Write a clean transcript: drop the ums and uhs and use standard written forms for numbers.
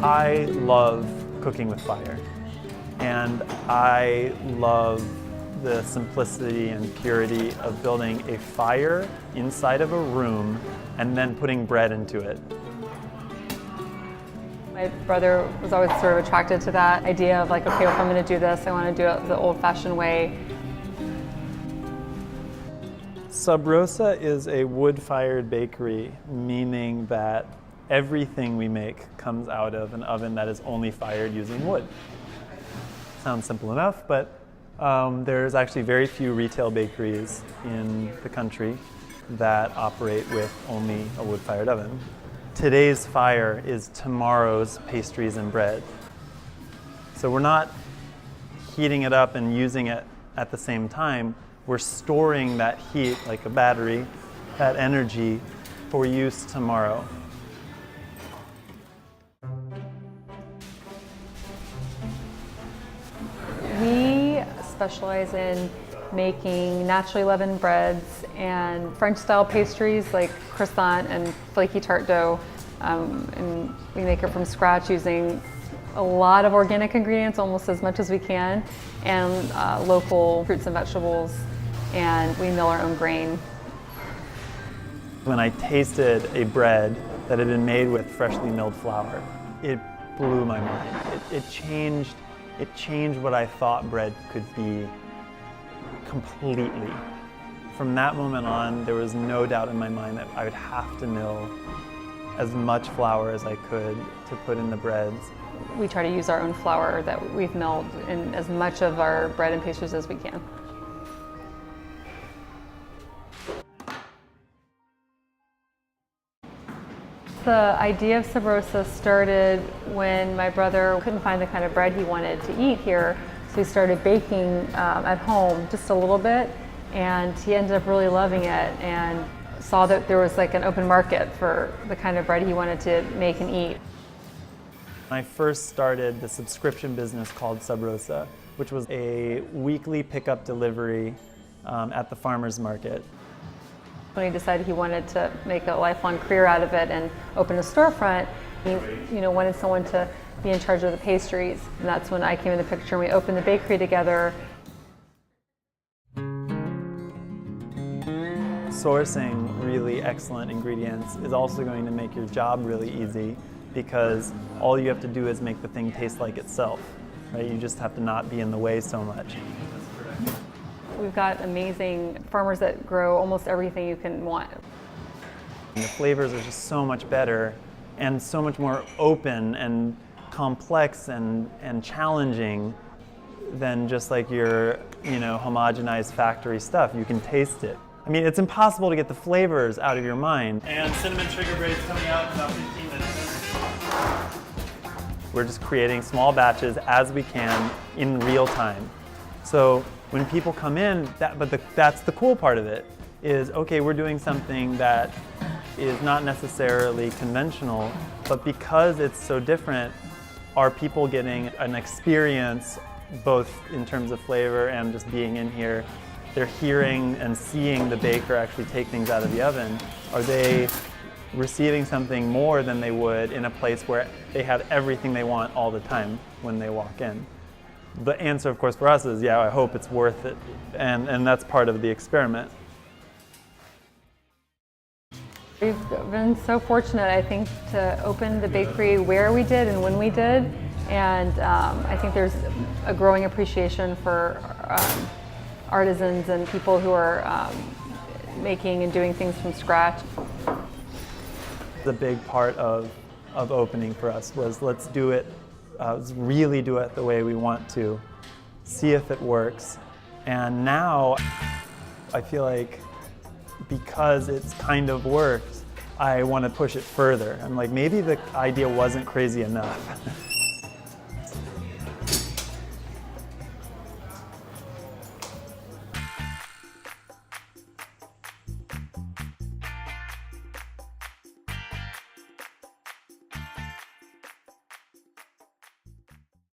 I love cooking with fire, and I love the simplicity and purity of building a fire inside of a room and then putting bread into it. My brother was always sort of attracted to that idea of like, okay, if I'm going to do this, I want to do it the old-fashioned way. Sub Rosa is a wood-fired bakery, meaning that everything we make comes out of an oven that is only fired using wood. Sounds simple enough, but there's actually very few retail bakeries in the country that operate with only a wood-fired oven. Today's fire is tomorrow's pastries and bread. So we're not heating it up and using it at the same time. We're storing that heat, like a battery, that energy for use tomorrow. We specialize in making naturally leavened breads and French-style pastries like croissant and flaky tart dough. And we make it from scratch using a lot of organic ingredients, almost as much as we can, and local fruits and vegetables, and we mill our own grain. When I tasted a bread that had been made with freshly milled flour, it blew my mind. It changed what I thought bread could be completely. From that moment on, there was no doubt in my mind that I would have to mill as much flour as I could to put in the breads. We try to use our own flour that we've milled in as much of our bread and pastries as we can. The idea of Sub Rosa started when my brother couldn't find the kind of bread he wanted to eat here, so he started baking at home just a little bit, and he ended up really loving it and saw that there was like an open market for the kind of bread he wanted to make and eat. I first started the subscription business called Sub Rosa, which was a weekly pickup delivery at the farmer's market. When he decided he wanted to make a lifelong career out of it and open a storefront, he wanted someone to be in charge of the pastries. And that's when I came in the picture and we opened the bakery together. Sourcing really excellent ingredients is also going to make your job really easy, because all you have to do is make the thing taste like itself, right? You just have to not be in the way so much. We've got amazing farmers that grow almost everything you can want. And the flavors are just so much better and so much more open and complex and challenging than just like your homogenized factory stuff. You can taste it. I mean, it's impossible to get the flavors out of your mind. And cinnamon sugar bread's coming out in about 15 minutes. We're just creating small batches as we can in real time. So when people come in, that's the cool part of it, is okay, we're doing something that is not necessarily conventional, but because it's so different, are people getting an experience both in terms of flavor and just being in here? They're hearing and seeing the baker actually take things out of the oven. Are they receiving something more than they would in a place where they have everything they want all the time when they walk in? The answer, of course, for us is, yeah, I hope it's worth it, and that's part of the experiment. We've been so fortunate, I think, to open the bakery where we did and when we did, and I think there's a growing appreciation for artisans and people who are making and doing things from scratch. The big part of opening for us was, let's do it. Let's really do it the way we want to, see if it works. And now I feel like because it's kind of worked, I want to push it further. I'm like, maybe the idea wasn't crazy enough.